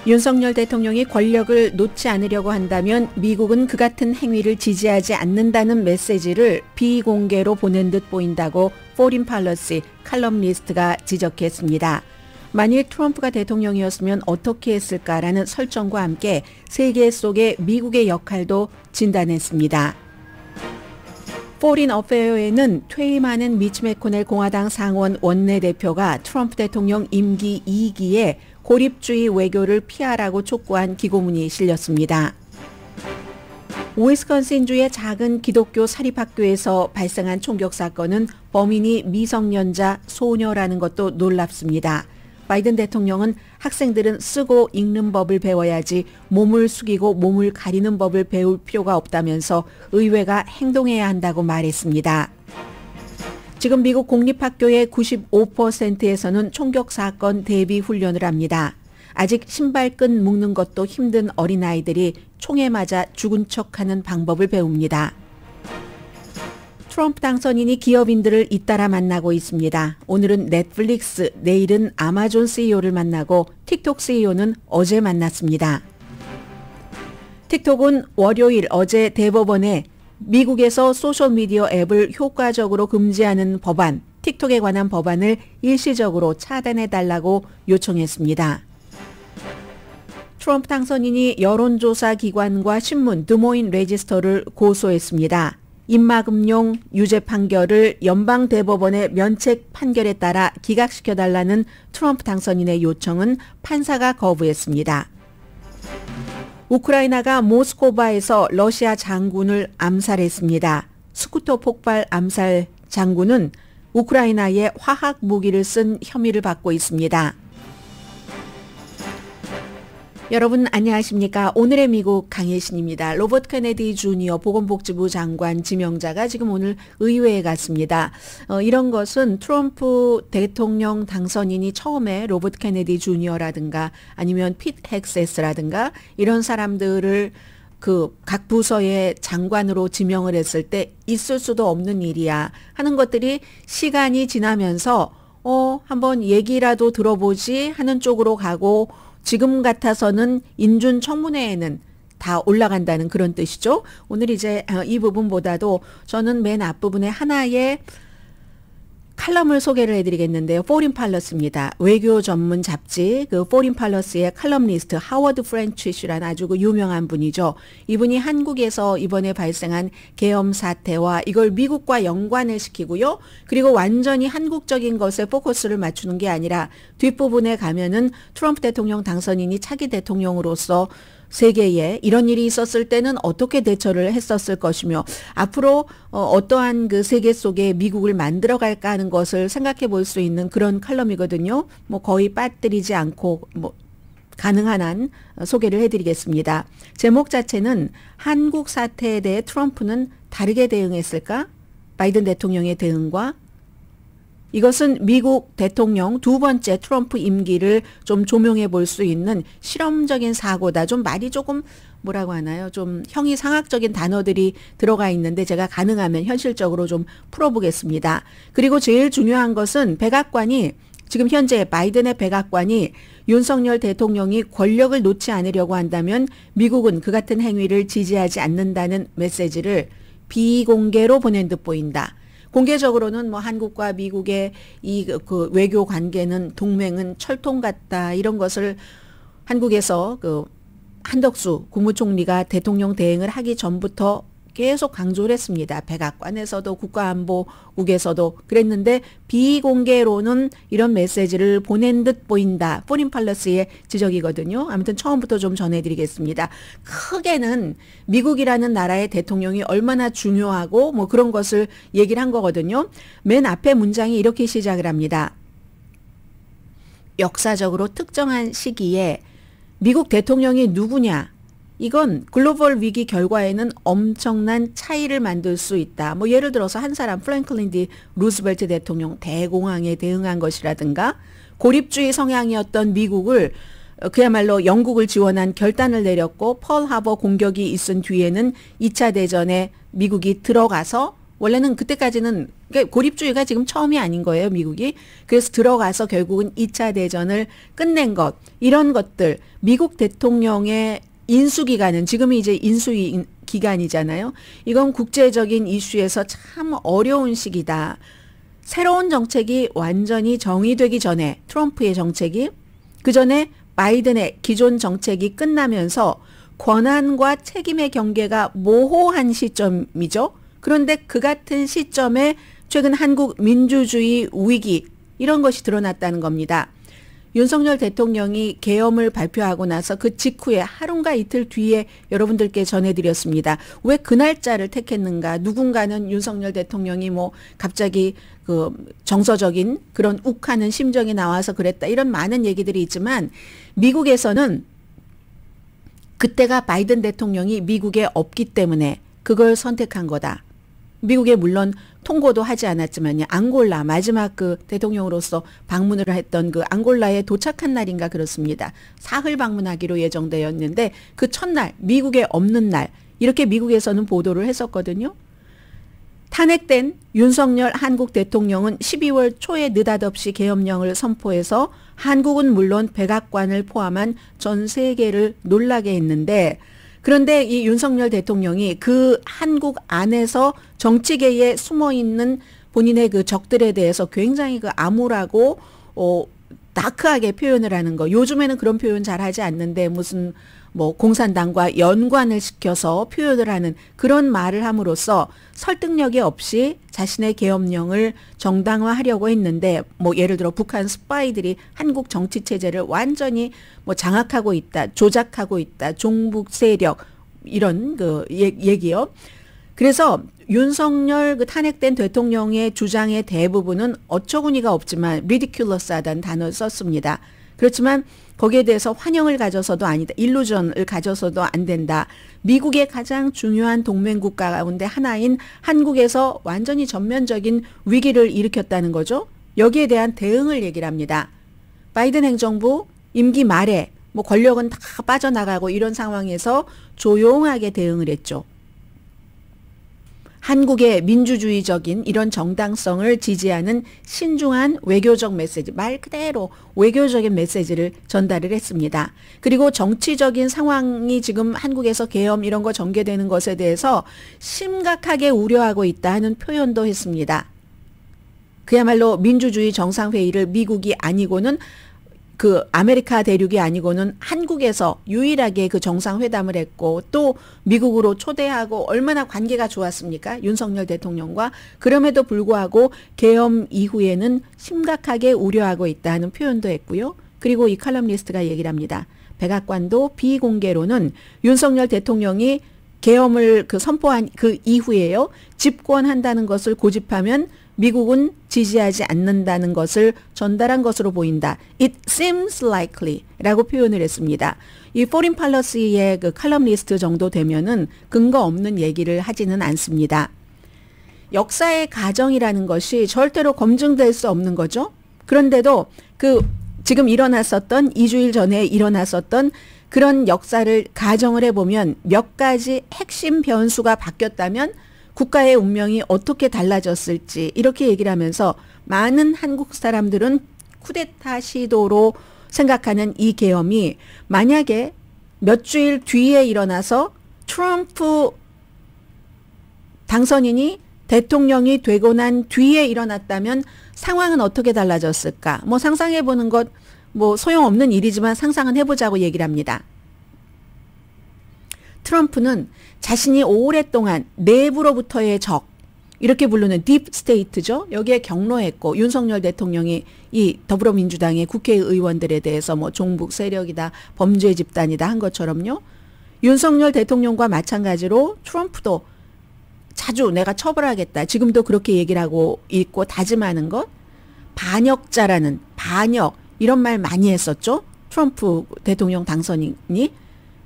윤석열 대통령이 권력을 놓지 않으려고 한다면 미국은 그 같은 행위를 지지하지 않는다는 메시지를 비공개로 보낸 듯 보인다고 포린 팔러시 칼럼니스트가 지적했습니다. 만일 트럼프가 대통령이었으면 어떻게 했을까라는 설정과 함께 세계 속의 미국의 역할도 진단했습니다. 포린 어페어에는 퇴임하는 미치 매코넬 공화당 상원 원내대표가 트럼프 대통령 임기 2기에 고립주의 외교를 피하라고 촉구한 기고문이 실렸습니다. 위스콘신주의 작은 기독교 사립학교에서 발생한 총격 사건은 범인이 미성년자 소녀라는 것도 놀랍습니다. 바이든 대통령은 학생들은 쓰고 읽는 법을 배워야지 몸을 숙이고 몸을 가리는 법을 배울 필요가 없다면서 의회가 행동해야 한다고 말했습니다. 지금 미국 공립학교의 95%에서는 총격 사건 대비 훈련을 합니다. 아직 신발끈 묶는 것도 힘든 어린아이들이 총에 맞아 죽은 척하는 방법을 배웁니다. 트럼프 당선인이 기업인들을 잇따라 만나고 있습니다. 오늘은 넷플릭스, 내일은 아마존 CEO를 만나고 틱톡 CEO는 어제 만났습니다. 틱톡은 월요일 어제 대법원에 미국에서 소셜미디어 앱을 효과적으로 금지하는 법안, 틱톡에 관한 법안을 일시적으로 차단해달라고 요청했습니다. 트럼프 당선인이 여론조사 기관과 신문 드모인 레지스터를 고소했습니다. 입막음용 유죄 판결을 연방대법원의 면책 판결에 따라 기각시켜달라는 트럼프 당선인의 요청은 판사가 거부했습니다. 우크라이나가 모스코바에서 러시아 장군을 암살했습니다. 스쿠터 폭발 암살 장군은 우크라이나에 화학 무기를 쓴 혐의를 받고 있습니다. 여러분 안녕하십니까? 오늘의 미국 강혜신입니다. 로버트 케네디 주니어 보건복지부 장관 지명자가 지금 오늘 의회에 갔습니다. 이런 것은 트럼프 대통령 당선인이 처음에 로버트 케네디 주니어라든가 아니면 핏 헥세스라든가 이런 사람들을 각 부서의 장관으로 지명을 했을 때 있을 수도 없는 일이야 하는 것들이 시간이 지나면서 한번 얘기라도 들어보지 하는 쪽으로 가고 지금 같아서는 인준청문회에는 다 올라간다는 그런 뜻이죠. 오늘 이제 이 부분보다도 저는 맨 앞부분에 하나의 칼럼을 소개를 해드리겠는데요. 포린 팔러스입니다. 외교 전문 잡지 그 포린 팔러스의 칼럼니스트 하워드 프렌치시라는 아주 유명한 분이죠. 이분이 한국에서 이번에 발생한 계엄 사태와 이걸 미국과 연관을 시키고요. 그리고 완전히 한국적인 것에 포커스를 맞추는 게 아니라 뒷부분에 가면은 트럼프 대통령 당선인이 차기 대통령으로서 세계에 이런 일이 있었을 때는 어떻게 대처를 했었을 것이며 앞으로 어떠한 그 세계 속에 미국을 만들어갈까 하는 것을 생각해 볼 수 있는 그런 칼럼이거든요. 거의 빠뜨리지 않고 가능한 한 소개를 해드리겠습니다. 제목 자체는 한국 사태에 대해 트럼프는 다르게 대응했을까? 바이든 대통령의 대응과 이것은 미국 대통령 두 번째 트럼프 임기를 좀 조명해 볼 수 있는 실험적인 사고다. 좀 말이 조금 뭐라고 하나요? 좀 형이상학적인 단어들이 들어가 있는데 제가 가능하면 현실적으로 좀 풀어보겠습니다. 그리고 제일 중요한 것은 백악관이 지금 현재 바이든의 백악관이 윤석열 대통령이 권력을 놓지 않으려고 한다면 미국은 그 같은 행위를 지지하지 않는다는 메시지를 비공개로 보낸 듯 보인다. 공개적으로는 한국과 미국의 그 외교 관계는 동맹은 철통 같다 이런 것을 한국에서 한덕수 국무총리가 대통령 대행을 하기 전부터 계속 강조를 했습니다. 백악관에서도 국가안보국에서도 그랬는데 비공개로는 이런 메시지를 보낸 듯 보인다. 포린 팔러스의 지적이거든요. 아무튼 처음부터 좀 전해드리겠습니다. 크게는 미국이라는 나라의 대통령이 얼마나 중요하고 그런 것을 얘기를 한 거거든요. 맨 앞에 문장이 이렇게 시작을 합니다. 역사적으로 특정한 시기에 미국 대통령이 누구냐? 이건 글로벌 위기 결과에는 엄청난 차이를 만들 수 있다. 예를 들어서 한 사람 프랭클린 디 루스벨트 대통령 대공황에 대응한 것이라든가 고립주의 성향이었던 미국을 그야말로 영국을 지원한 결단을 내렸고 펄하버 공격이 있은 뒤에는 2차 대전에 미국이 들어가서 원래는 그때까지는 그러니까 고립주의가 지금 처음이 아닌 거예요, 미국이. 그래서 들어가서 결국은 2차 대전을 끝낸 것, 이런 것들, 미국 대통령의 인수기간은 지금이 이제 인수기간이잖아요. 이건 국제적인 이슈에서 참 어려운 시기다. 새로운 정책이 완전히 정의되기 전에, 트럼프의 정책이, 그 전에 바이든의 기존 정책이 끝나면서 권한과 책임의 경계가 모호한 시점이죠. 그런데 그 같은 시점에 최근 한국 민주주의 위기, 이런 것이 드러났다는 겁니다. 윤석열 대통령이 계엄을 발표하고 나서 그 직후에 하루인가 이틀 뒤에 여러분들께 전해드렸습니다. 왜 그 날짜를 택했는가? 누군가는 윤석열 대통령이 뭐 갑자기 그 정서적인 그런 욱하는 심정이 나와서 그랬다, 이런 많은 얘기들이 있지만, 미국에서는 그때가 바이든 대통령이 미국에 없기 때문에 그걸 선택한 거다. 미국에 물론 통고도 하지 않았지만요. 앙골라, 마지막 그 대통령으로서 방문을 했던 그 앙골라에 도착한 날인가 그렇습니다. 사흘 방문하기로 예정되었는데 그 첫날, 미국에 없는 날, 이렇게 미국에서는 보도를 했었거든요. 탄핵된 윤석열 한국 대통령은 12월 초에 느닷없이 계엄령을 선포해서 한국은 물론 백악관을 포함한 전 세계를 놀라게 했는데, 그런데 이 윤석열 대통령이 그 한국 안에서 정치계에 숨어있는 본인의 그 적들에 대해서 굉장히 그 암울하고 다크하게 표현을 하는 거. 요즘에는 그런 표현 잘 하지 않는데 무슨 뭐 공산당과 연관을 시켜서 표현을 하는 그런 말을 함으로써 설득력이 없이 자신의 계엄령을 정당화하려고 했는데, 뭐 예를 들어 북한 스파이들이 한국 정치 체제를 완전히 뭐 장악하고 있다, 조작하고 있다, 종북 세력, 이런 그 얘기요. 그래서 윤석열 그 탄핵된 대통령의 주장의 대부분은 어처구니가 없지만 ridiculous하다는 단어를 썼습니다. 그렇지만 거기에 대해서 환영을 가져서도 아니다, 일루전을 가져서도 안 된다. 미국의 가장 중요한 동맹국가 가운데 하나인 한국에서 완전히 전면적인 위기를 일으켰다는 거죠. 여기에 대한 대응을 얘기를 합니다. 바이든 행정부 임기 말에 뭐 권력은 다 빠져나가고 이런 상황에서 조용하게 대응을 했죠. 한국의 민주주의적인 이런 정당성을 지지하는 신중한 외교적 메시지, 말 그대로 외교적인 메시지를 전달을 했습니다. 그리고 정치적인 상황이 지금 한국에서 계엄 이런 거 전개되는 것에 대해서 심각하게 우려하고 있다 하는 표현도 했습니다. 그야말로 민주주의 정상회의를 미국이 아니고는 그 아메리카 대륙이 아니고는 한국에서 유일하게 그 정상회담을 했고, 또 미국으로 초대하고 얼마나 관계가 좋았습니까? 윤석열 대통령과. 그럼에도 불구하고 계엄 이후에는 심각하게 우려하고 있다는 표현도 했고요. 그리고 이 칼럼니스트가 얘기를 합니다. 백악관도 비공개로는 윤석열 대통령이 계엄을 그 선포한 그 이후에요, 집권한다는 것을 고집하면 미국은 지지하지 않는다는 것을 전달한 것으로 보인다. It seems likely 라고 표현을 했습니다. 이 포린 팔러시의 그 칼럼니스트 정도 되면은 근거 없는 얘기를 하지는 않습니다. 역사의 가정이라는 것이 절대로 검증될 수 없는 거죠. 그런데도 그 지금 일어났었던 2주일 전에 일어났었던 그런 역사를 가정을 해보면 몇 가지 핵심 변수가 바뀌었다면 국가의 운명이 어떻게 달라졌을지 이렇게 얘기를 하면서 많은 한국 사람들은 쿠데타 시도로 생각하는 이 계엄이 만약에 몇 주일 뒤에 일어나서 트럼프 당선인이 대통령이 되고 난 뒤에 일어났다면 상황은 어떻게 달라졌을까? 뭐 상상해 보는 것 뭐 소용없는 일이지만 상상은 해보자고 얘기를 합니다. 트럼프는 자신이 오랫동안 내부로부터의 적, 이렇게 부르는 딥 스테이트죠. 여기에 경로했고, 윤석열 대통령이 이 더불어민주당의 국회의원들에 대해서 뭐 종북 세력이다, 범죄 집단이다 한 것처럼요. 윤석열 대통령과 마찬가지로 트럼프도 자주 내가 처벌하겠다, 지금도 그렇게 얘기를 하고 있고 다짐하는 것, 반역자라는, 반역 이런 말 많이 했었죠. 트럼프 대통령 당선인이.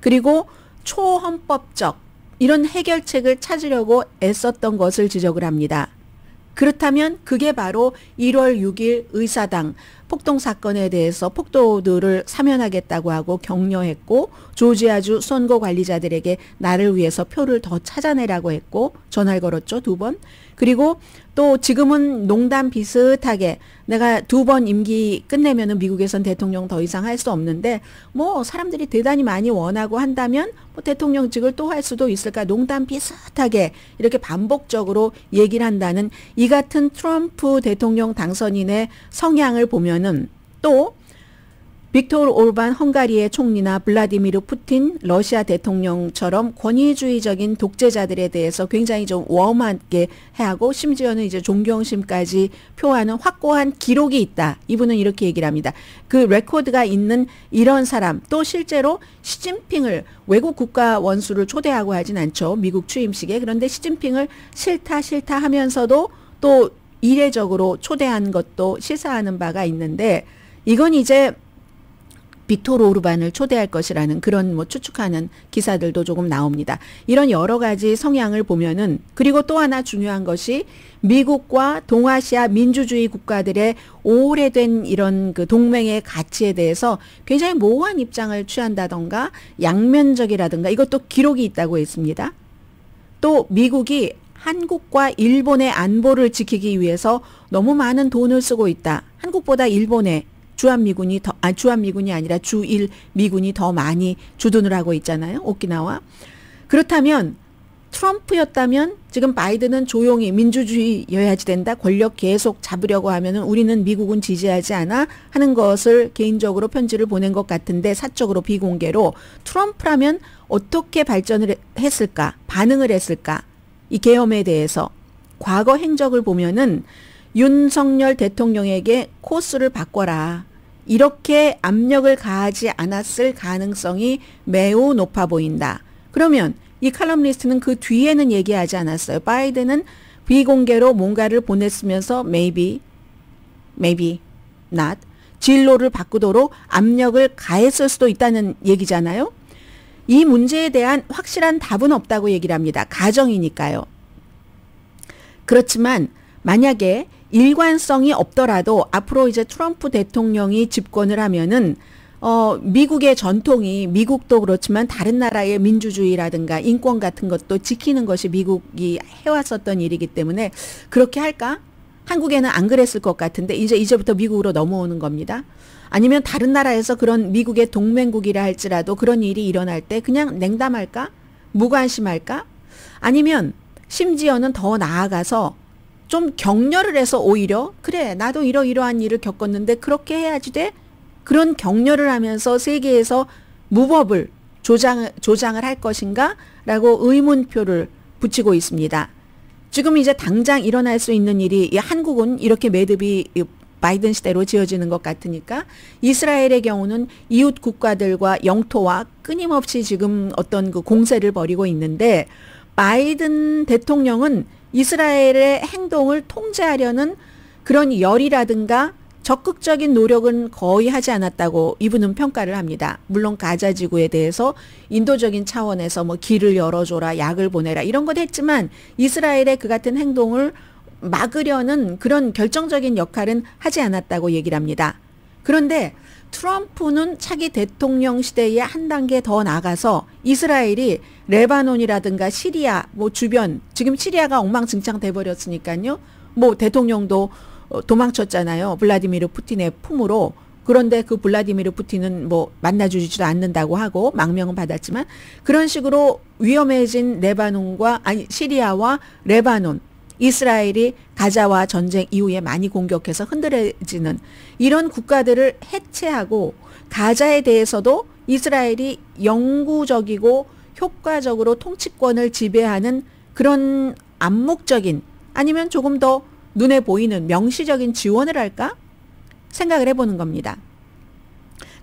그리고 초헌법적 이런 해결책을 찾으려고 애썼던 것을 지적을 합니다. 그렇다면 그게 바로 1월 6일 의사당 폭동 사건에 대해서 폭도들을 사면하겠다고 하고 격려했고, 조지아주 선거 관리자들에게 나를 위해서 표를 더 찾아내라고 했고 전화를 걸었죠, 2번. 그리고 또 지금은 농담 비슷하게 내가 2번 임기 끝내면은 미국에선 대통령 더 이상 할 수 없는데 뭐 사람들이 대단히 많이 원하고 한다면 뭐 대통령직을 또 할 수도 있을까, 농담 비슷하게 이렇게 반복적으로 얘기를 한다는 이 같은 트럼프 대통령 당선인의 성향을 보면은, 또 빅토르 오르반 헝가리의 총리나 블라디미르 푸틴 러시아 대통령처럼 권위주의적인 독재자들에 대해서 굉장히 좀 웜하게 해하고 심지어는 이제 존경심까지 표하는 확고한 기록이 있다. 이분은 이렇게 얘기를 합니다. 그 레코드가 있는 이런 사람, 또 실제로 시진핑을 외국 국가 원수를 초대하고 하진 않죠, 미국 취임식에. 그런데 시진핑을 싫다 하면서도 또 이례적으로 초대한 것도 시사하는 바가 있는데, 이건 이제 빅토르 오르반을 초대할 것이라는 그런 뭐 추측하는 기사들도 조금 나옵니다. 이런 여러 가지 성향을 보면은, 그리고 또 하나 중요한 것이 미국과 동아시아 민주주의 국가들의 오래된 이런 그 동맹의 가치에 대해서 굉장히 모호한 입장을 취한다던가 양면적이라든가 이것도 기록이 있다고 했습니다. 또 미국이 한국과 일본의 안보를 지키기 위해서 너무 많은 돈을 쓰고 있다. 한국보다 일본에 주한미군이 주한미군이 아니라 주일미군이 더 많이 주둔을 하고 있잖아요, 오키나와. 그렇다면 트럼프였다면 지금 바이든은 조용히 민주주의여야지 된다, 권력 계속 잡으려고 하면은 우리는 미국은 지지하지 않아 하는 것을 개인적으로 편지를 보낸 것 같은데, 사적으로 비공개로 트럼프라면 어떻게 발전을 했을까, 반응을 했을까, 이 계엄에 대해서. 과거 행적을 보면은 윤석열 대통령에게 코스를 바꿔라, 이렇게 압력을 가하지 않았을 가능성이 매우 높아 보인다. 그러면 이 칼럼니스트는 그 뒤에는 얘기하지 않았어요. 바이든은 비공개로 뭔가를 보냈으면서 maybe not 진로를 바꾸도록 압력을 가했을 수도 있다는 얘기잖아요. 이 문제에 대한 확실한 답은 없다고 얘기를 합니다. 가정이니까요. 그렇지만 만약에 일관성이 없더라도 앞으로 이제 트럼프 대통령이 집권을 하면은 미국의 전통이, 미국도 그렇지만 다른 나라의 민주주의라든가 인권 같은 것도 지키는 것이 미국이 해왔었던 일이기 때문에 그렇게 할까? 한국에는 안 그랬을 것 같은데 이제부터 미국으로 넘어오는 겁니다. 아니면 다른 나라에서 그런 미국의 동맹국이라 할지라도 그런 일이 일어날 때 그냥 냉담할까? 무관심할까? 아니면 심지어는 더 나아가서 좀 격려를 해서 오히려 그래 나도 이러이러한 일을 겪었는데 그렇게 해야지 돼? 그런 격려를 하면서 세계에서 무법을 조장을 할 것인가? 라고 의문표를 붙이고 있습니다. 지금 이제 당장 일어날 수 있는 일이, 한국은 이렇게 매듭이 바이든 시대로 지어지는 것 같으니까 이스라엘의 경우는 이웃 국가들과 영토와 끊임없이 지금 어떤 그 공세를 벌이고 있는데, 바이든 대통령은 이스라엘의 행동을 통제하려는 그런 열이라든가 적극적인 노력은 거의 하지 않았다고 이분은 평가를 합니다. 물론 가자 지구에 대해서 인도적인 차원에서 뭐 길을 열어줘라, 약을 보내라 이런 것 했지만 이스라엘의 그 같은 행동을 막으려는 그런 결정적인 역할은 하지 않았다고 얘기를 합니다. 그런데 트럼프는 차기 대통령 시대에 한 단계 더 나가서 이스라엘이 레바논이라든가 시리아 뭐 주변, 지금 시리아가 엉망진창 돼버렸으니까요. 뭐 대통령도 도망쳤잖아요, 블라디미르 푸틴의 품으로. 그런데 그 블라디미르 푸틴은 뭐 만나주지도 않는다고 하고 망명은 받았지만, 그런 식으로 위험해진 시리아와 레바논, 이스라엘이 가자와 전쟁 이후에 많이 공격해서 흔들어지는 이런 국가들을 해체하고, 가자에 대해서도 이스라엘이 영구적이고 효과적으로 통치권을 지배하는 그런 암묵적인, 아니면 조금 더 눈에 보이는 명시적인 지원을 할까? 생각을 해보는 겁니다.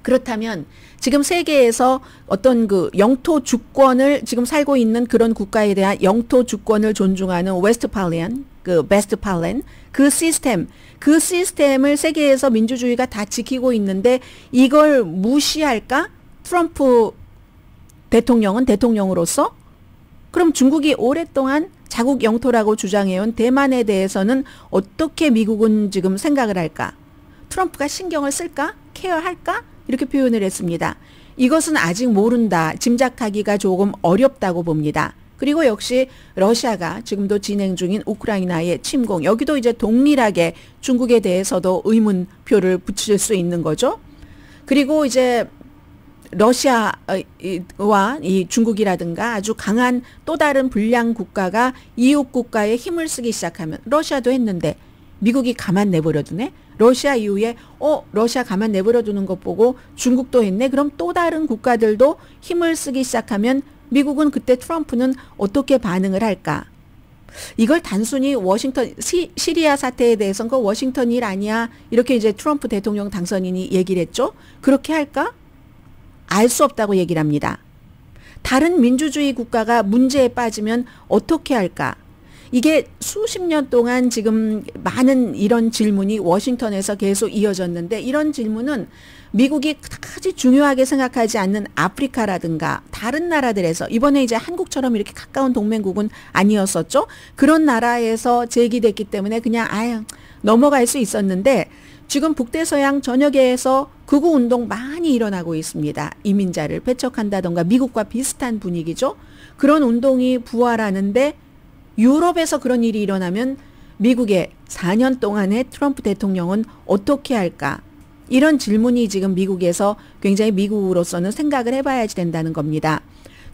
그렇다면 지금 세계에서 어떤 그 영토 주권을 지금 살고 있는 그런 국가에 대한 영토 주권을 존중하는 웨스트팔리안, 베스트팔렌, 그 시스템을 세계에서 민주주의가 다 지키고 있는데 이걸 무시할까? 트럼프 대통령은 대통령으로서? 그럼 중국이 오랫동안 자국 영토라고 주장해온 대만에 대해서는 어떻게 미국은 지금 생각을 할까? 트럼프가 신경을 쓸까? 케어할까? 이렇게 표현을 했습니다. 이것은 아직 모른다. 짐작하기가 조금 어렵다고 봅니다. 그리고 역시 러시아가 지금도 진행 중인 우크라이나의 침공, 여기도 이제 동일하게 중국에 대해서도 의문표를 붙일 수 있는 거죠. 그리고 이제 러시아와 이 중국이라든가 아주 강한 또 다른 불량 국가가 이웃 국가에 힘을 쓰기 시작하면, 러시아도 했는데 미국이 가만 내버려두네. 러시아 이후에 러시아 가만 내버려두는 것 보고 중국도 했네. 그럼 또 다른 국가들도 힘을 쓰기 시작하면 미국은 그때 트럼프는 어떻게 반응을 할까? 이걸 단순히 워싱턴 시리아 사태에 대해서는 그 워싱턴 일 아니야, 이렇게 이제 트럼프 대통령 당선인이 얘기를 했죠. 그렇게 할까? 알 수 없다고 얘기를 합니다. 다른 민주주의 국가가 문제에 빠지면 어떻게 할까? 이게 수십 년 동안 지금 많은 이런 질문이 워싱턴에서 계속 이어졌는데, 이런 질문은 미국이 그다지 중요하게 생각하지 않는 아프리카라든가 다른 나라들에서, 이번에 이제 한국처럼 이렇게 가까운 동맹국은 아니었었죠. 그런 나라에서 제기됐기 때문에 그냥 넘어갈 수 있었는데, 지금 북대서양 전역에서 극우 운동 많이 일어나고 있습니다. 이민자를 배척한다던가 미국과 비슷한 분위기죠. 그런 운동이 부활하는데, 유럽에서 그런 일이 일어나면 미국의 4년 동안의 트럼프 대통령은 어떻게 할까? 이런 질문이 지금 미국에서 굉장히 미국으로서는 생각을 해봐야지 된다는 겁니다.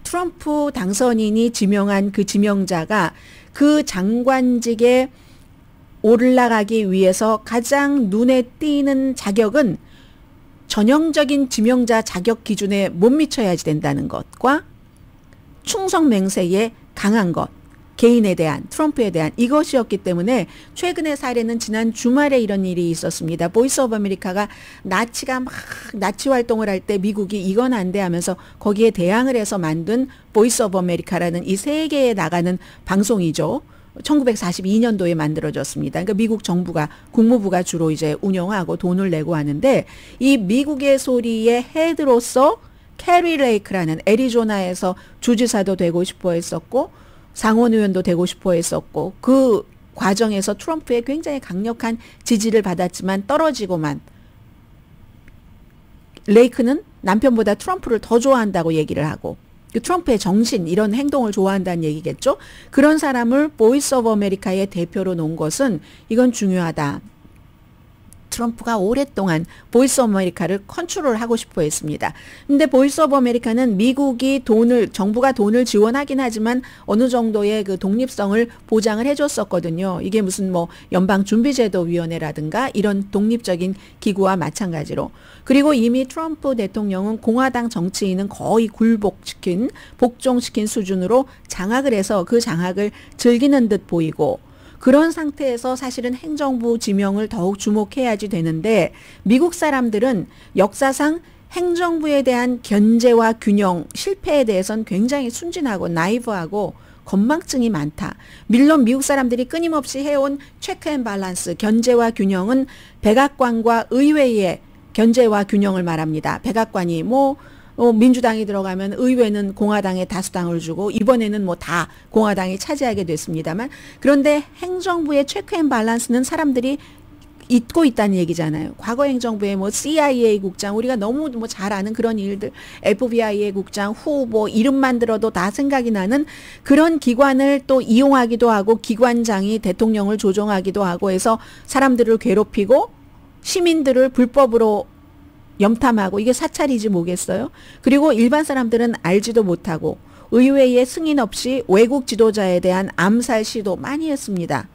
트럼프 당선인이 지명한 그 지명자가 그 장관직에 올라가기 위해서 가장 눈에 띄는 자격은 전형적인 지명자 자격 기준에 못 미쳐야지 된다는 것과 충성 맹세에 강한 것, 개인에 대한, 트럼프에 대한 이것이었기 때문에, 최근의 사례는 지난 주말에 이런 일이 있었습니다. 보이스 오브 아메리카가 나치가 막 나치 활동을 할 때 미국이 이건 안 돼 하면서 거기에 대항을 해서 만든 보이스 오브 아메리카라는 이 세계에 나가는 방송이죠. 1942년도에 만들어졌습니다. 그러니까 미국 정부가, 국무부가 주로 이제 운영하고 돈을 내고 하는데, 이 미국의 소리의 헤드로서 캐리 레이크라는 애리조나에서 주지사도 되고 싶어 했었고 상원의원도 되고 싶어 했었고, 그 과정에서 트럼프의 굉장히 강력한 지지를 받았지만 떨어지고만, 레이크는 남편보다 트럼프를 더 좋아한다고 얘기를 하고, 트럼프의 정신, 이런 행동을 좋아한다는 얘기겠죠. 그런 사람을 보이스 오브 아메리카의 대표로 놓은 것은 이건 중요하다. 트럼프가 오랫동안 보이스 오브 아메리카를 컨트롤하고 싶어 했습니다. 근데 보이스 오브 아메리카는 미국이 정부가 돈을 지원하긴 하지만 어느 정도의 그 독립성을 보장을 해줬었거든요. 이게 무슨 연방준비제도위원회라든가 이런 독립적인 기구와 마찬가지로. 그리고 이미 트럼프 대통령은 공화당 정치인은 거의 복종시킨 수준으로 장악을 해서 그 장악을 즐기는 듯 보이고, 그런 상태에서 사실은 행정부 지명을 더욱 주목해야지 되는데, 미국 사람들은 역사상 행정부에 대한 견제와 균형, 실패에 대해서는 굉장히 순진하고 나이브하고 건망증이 많다. 물론 미국 사람들이 끊임없이 해온 체크 앤 밸런스, 견제와 균형은 백악관과 의회의 견제와 균형을 말합니다. 백악관이 민주당이 들어가면 의회는 공화당에 다수당을 주고, 이번에는 다 공화당이 차지하게 됐습니다만, 그런데 행정부의 체크 앤 밸런스는 사람들이 잊고 있다는 얘기잖아요. 과거 행정부의 CIA 국장, 우리가 너무 잘 아는 그런 일들, FBI의 국장, 후보 이름만 들어도 다 생각이 나는 그런 기관을 또 이용하기도 하고, 기관장이 대통령을 조종하기도 하고 해서 사람들을 괴롭히고 시민들을 불법으로 염탐하고, 이게 사찰이지 뭐겠어요? 그리고 일반 사람들은 알지도 못하고 의회의 승인 없이 외국 지도자에 대한 암살 시도 많이 했습니다.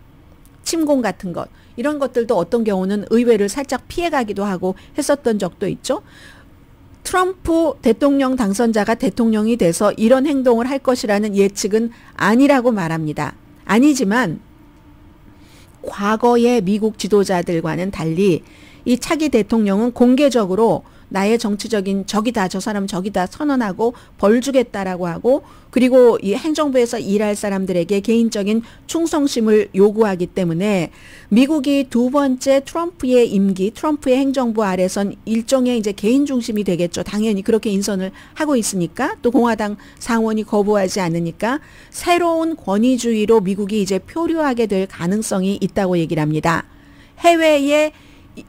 침공 같은 것, 이런 것들도 어떤 경우는 의회를 살짝 피해가기도 하고 했었던 적도 있죠. 트럼프 대통령 당선자가 대통령이 돼서 이런 행동을 할 것이라는 예측은 아니라고 말합니다. 아니지만 과거의 미국 지도자들과는 달리 이 차기 대통령은 공개적으로 나의 정치적인 적이다, 저 사람 적이다 선언하고 벌 주겠다라고 하고, 그리고 이 행정부에서 일할 사람들에게 개인적인 충성심을 요구하기 때문에 미국이 두 번째 트럼프의 임기, 트럼프의 행정부 아래선 일종의 이제 개인 중심이 되겠죠. 당연히 그렇게 인선을 하고 있으니까, 또 공화당 상원이 거부하지 않으니까 새로운 권위주의로 미국이 이제 표류하게 될 가능성이 있다고 얘기를 합니다. 해외에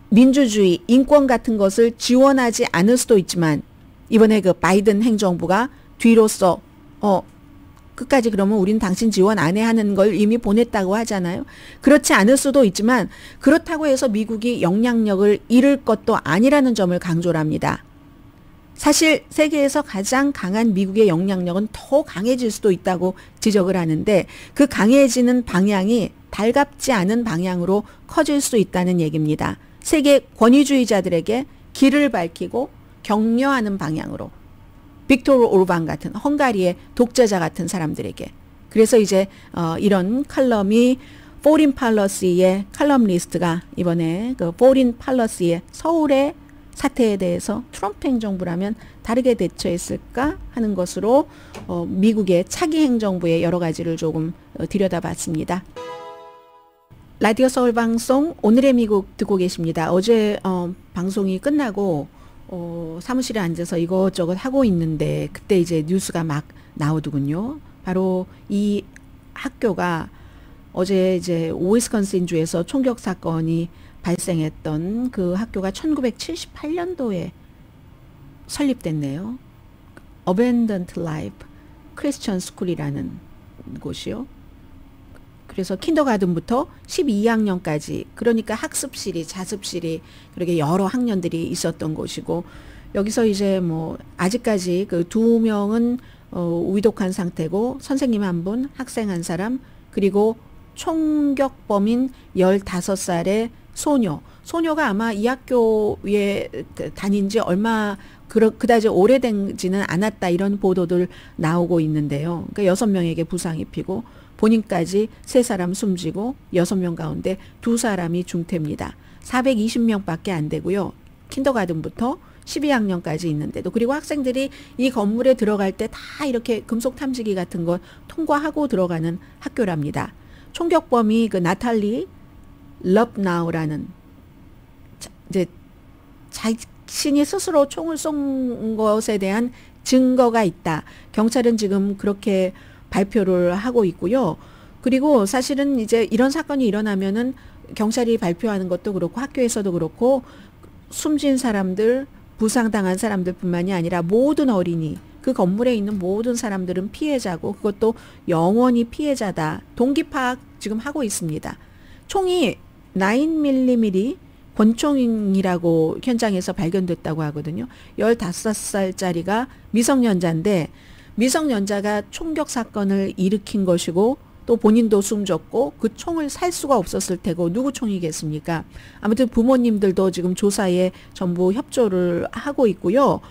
민주주의, 인권 같은 것을 지원하지 않을 수도 있지만 이번에 그 바이든 행정부가 뒤로서 끝까지 그러면 우린 당신 지원 안 해 하는 걸 이미 보냈다고 하잖아요. 그렇지 않을 수도 있지만 그렇다고 해서 미국이 영향력을 잃을 것도 아니라는 점을 강조를 합니다. 사실 세계에서 가장 강한 미국의 영향력은 더 강해질 수도 있다고 지적을 하는데 그 강해지는 방향이 달갑지 않은 방향으로 커질 수 있다는 얘기입니다. 세계 권위주의자들에게 길을 밝히고 격려하는 방향으로. 빅토르 오르반 같은 헝가리의 독재자 같은 사람들에게. 그래서 이제 이런 칼럼이 포린 팔러시의 칼럼리스트가 이번에 그 포린 팔러시의 서울의 사태에 대해서 트럼프 행정부라면 다르게 대처했을까 하는 것으로 미국의 차기 행정부의 여러 가지를 조금 들여다봤습니다. 라디오 서울 방송 오늘의 미국 듣고 계십니다. 어제 방송이 끝나고 사무실에 앉아서 이것저것 하고 있는데 그때 이제 뉴스가 막 나오더군요. 바로 이 학교가 어제 이제 위스콘신주에서 총격 사건이 발생했던 그 학교가 1978년도에 설립됐네요. Abandoned Life Christian School이라는 곳이요. 그래서 킨더가든부터 12학년까지 그러니까 학습실이 자습실이 그렇게 여러 학년들이 있었던 곳이고 여기서 이제 뭐 아직까지 그 2명은 위독한 상태고 선생님 1분, 학생 1사람 그리고 총격범인 15살의 소녀가 아마 이 학교에 다닌 지 얼마 그다지 오래되지는 않았다 이런 보도들 나오고 있는데요. 그러니까 6명에게 부상 입히고 본인까지 3사람 숨지고 6명 가운데 2사람이 중태입니다. 420명밖에 안 되고요. 킨더가든부터 12학년까지 있는데도 그리고 학생들이 이 건물에 들어갈 때 다 이렇게 금속 탐지기 같은 거 통과하고 들어가는 학교랍니다. 총격범이 그 나탈리 럽나우라는 이제 자신이 스스로 총을 쏜 것에 대한 증거가 있다. 경찰은 지금 그렇게 발표를 하고 있고요. 그리고 사실은 이제 이런 사건이 일어나면은 경찰이 발표하는 것도 그렇고 학교에서도 그렇고 숨진 사람들, 부상당한 사람들뿐만이 아니라 모든 어린이, 그 건물에 있는 모든 사람들은 피해자고 그것도 영원히 피해자다. 동기 파악 지금 하고 있습니다. 총이 9mm 권총이라고 현장에서 발견됐다고 하거든요. 15살짜리가 미성년자인데 미성년자가 총격 사건을 일으킨 것이고 또 본인도 숨졌고 그 총을 살 수가 없었을 테고 누구 총이겠습니까? 아무튼 부모님들도 지금 조사에 전부 협조를 하고 있고요.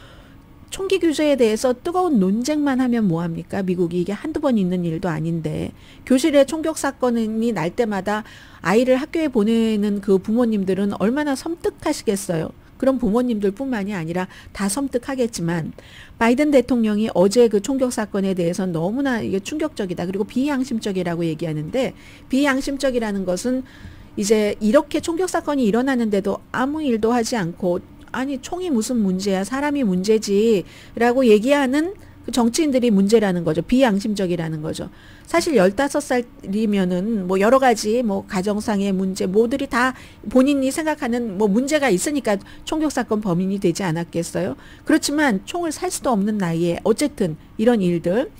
총기 규제에 대해서 뜨거운 논쟁만 하면 뭐합니까? 미국이 이게 한두 번 있는 일도 아닌데 교실에 총격 사건이 날 때마다 아이를 학교에 보내는 그 부모님들은 얼마나 섬뜩하시겠어요. 그런 부모님들 뿐만이 아니라 다 섬뜩하겠지만 바이든 대통령이 어제 그 총격 사건에 대해서 너무나 이게 충격적이다. 그리고 비양심적이라고 얘기하는데 비양심적이라는 것은 이제 이렇게 총격 사건이 일어나는데도 아무 일도 하지 않고 아니 총이 무슨 문제야 사람이 문제지라고 얘기하는 그 정치인들이 문제라는 거죠. 비양심적이라는 거죠. 사실 15살이면은 뭐 여러 가지 뭐 가정상의 문제 뭐들이 다 본인이 생각하는 뭐 문제가 있으니까 총격 사건 범인이 되지 않았겠어요. 그렇지만 총을 살 수도 없는 나이에 어쨌든 이런 일들.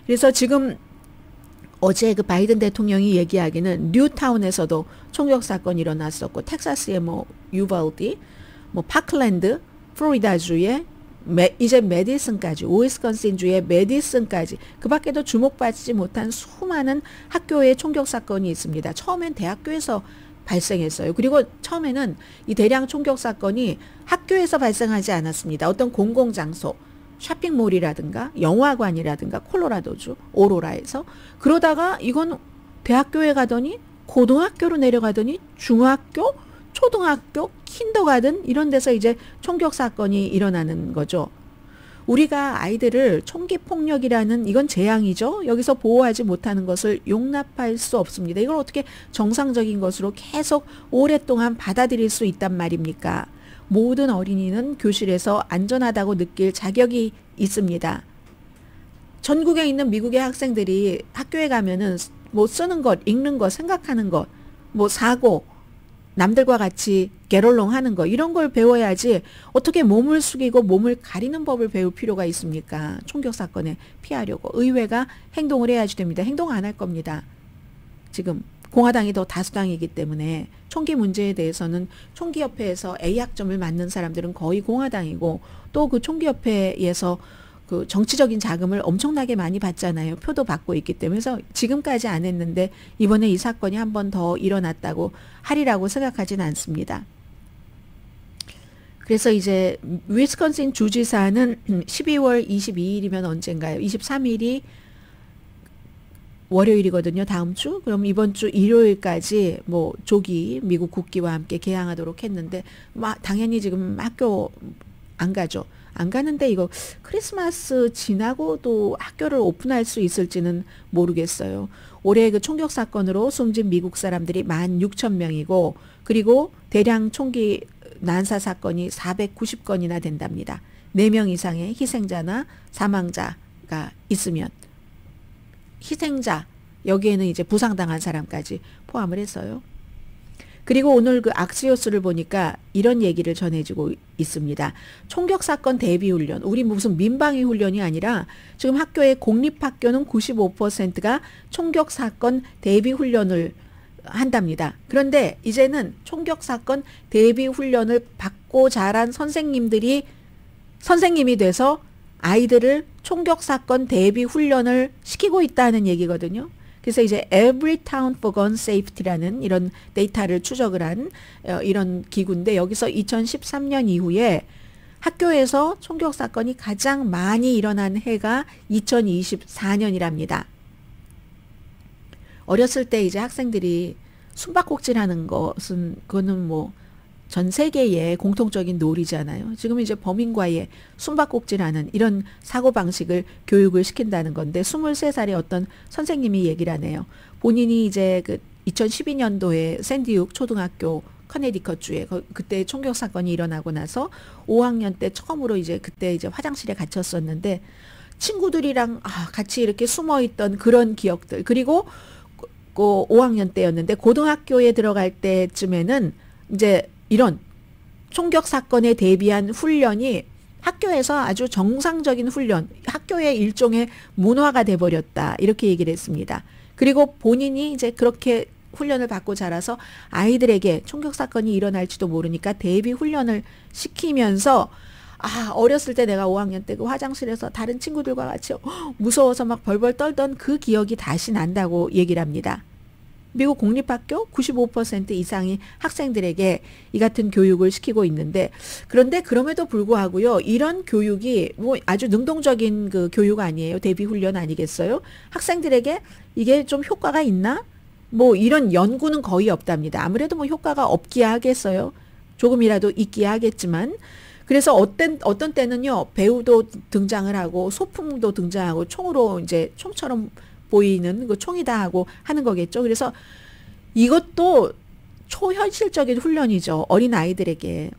그래서 지금 어제 그 바이든 대통령이 얘기하기는 뉴타운에서도 총격 사건이 일어났었고 텍사스의 뭐 유발디 뭐 파클랜드, 플로리다주의 이제 메디슨까지, 위스콘신주의 메디슨까지 그 밖에도 주목받지 못한 수많은 학교의 총격 사건이 있습니다. 처음엔 대학교에서 발생했어요. 그리고 처음에는 이 대량 총격 사건이 학교에서 발생하지 않았습니다. 어떤 공공장소, 쇼핑몰이라든가 영화관이라든가 콜로라도주 오로라에서 그러다가 이건 대학교에 가더니 고등학교로 내려가더니 중학교, 초등학교, 킨더가든 이런 데서 이제 총격 사건이 일어나는 거죠. 우리가 아이들을 총기 폭력이라는 이건 재앙이죠. 여기서 보호하지 못하는 것을 용납할 수 없습니다. 이걸 어떻게 정상적인 것으로 계속 오랫동안 받아들일 수 있단 말입니까? 모든 어린이는 교실에서 안전하다고 느낄 자격이 있습니다. 전국에 있는 미국의 학생들이 학교에 가면은 뭐 쓰는 것, 읽는 것, 생각하는 것, 뭐 사고, 남들과 같이 게롤롱 하는 거 이런 걸 배워야지 어떻게 몸을 숙이고 몸을 가리는 법을 배울 필요가 있습니까? 총격 사건에 피하려고 의회가 행동을 해야지 됩니다. 행동 안 할 겁니다. 지금 공화당이 더 다수당이기 때문에 총기 문제에 대해서는 총기협회에서 A학점을 맞는 사람들은 거의 공화당이고 또 그 총기협회에서 그 정치적인 자금을 엄청나게 많이 받잖아요. 표도 받고 있기 때문에. 그래서 지금까지 안 했는데 이번에 이 사건이 한 번 더 일어났다고 하리라고 생각하진 않습니다. 그래서 이제 위스콘신 주지사는 12월 22일이면 언젠가요? 23일이 월요일이거든요. 다음 주. 그럼 이번 주 일요일까지 뭐 조기 미국 국기와 함께 개항하도록 했는데 당연히 지금 학교 안 가죠. 안 가는데 이거 크리스마스 지나고도 학교를 오픈할 수 있을지는 모르겠어요. 올해 그 총격 사건으로 숨진 미국 사람들이 16,000명이고 그리고 대량 총기 난사 사건이 490건이나 된답니다. 4명 이상의 희생자나 사망자가 있으면 희생자 여기에는 이제 부상당한 사람까지 포함을 했어요. 그리고 오늘 그 악시오스를 보니까 이런 얘기를 전해주고 있습니다. 총격 사건 대비 훈련. 우리 무슨 민방위 훈련이 아니라 지금 학교의 공립학교는 95%가 총격 사건 대비 훈련을 한답니다. 그런데 이제는 총격 사건 대비 훈련을 받고 자란 선생님들이 선생님이 돼서 아이들을 총격 사건 대비 훈련을 시키고 있다는 얘기거든요. 그래서 이제 Every Town for Gun Safety라는 이런 데이터를 추적을 한 이런 기구인데 여기서 2013년 이후에 학교에서 총격 사건이 가장 많이 일어난 해가 2024년이랍니다. 어렸을 때 이제 학생들이 숨바꼭질하는 것은 그거는 뭐 전 세계의 공통적인 놀이잖아요. 지금 이제 범인과의 숨바꼭질하는 이런 사고방식을 교육을 시킨다는 건데 23살의 어떤 선생님이 얘기를 하네요. 본인이 이제 그 2012년도에 샌디욱 초등학교 커네디컷주에 그때 총격 사건이 일어나고 나서 5학년 때 처음으로 이제 그때 이제 화장실에 갇혔었는데 친구들이랑 같이 이렇게 숨어 있던 그런 기억들 그리고 그 5학년 때였는데 고등학교에 들어갈 때쯤에는 이제 이런 총격 사건에 대비한 훈련이 학교에서 아주 정상적인 훈련, 학교의 일종의 문화가 돼버렸다. 이렇게 얘기를 했습니다. 그리고 본인이 이제 그렇게 훈련을 받고 자라서 아이들에게 총격 사건이 일어날지도 모르니까 대비 훈련을 시키면서 어렸을 때 내가 5학년 때 그 화장실에서 다른 친구들과 같이 무서워서 막 벌벌 떨던 그 기억이 다시 난다고 얘기를 합니다. 미국 공립학교 95% 이상의 학생들에게 이 같은 교육을 시키고 있는데 그런데 그럼에도 불구하고요. 이런 교육이 뭐 아주 능동적인 그 교육 아니에요. 대비 훈련 아니겠어요? 학생들에게 이게 좀 효과가 있나? 뭐 이런 연구는 거의 없답니다. 아무래도 뭐 효과가 없기야 하겠어요. 조금이라도 있기야 하겠지만 그래서 어떤 때는요. 배우도 등장을 하고 소품도 등장하고 총으로 이제 총처럼 보이는 그 총이다 하고 하는 거겠죠. 그래서 이것도 초현실적인 훈련이죠. 어린 아이들에게.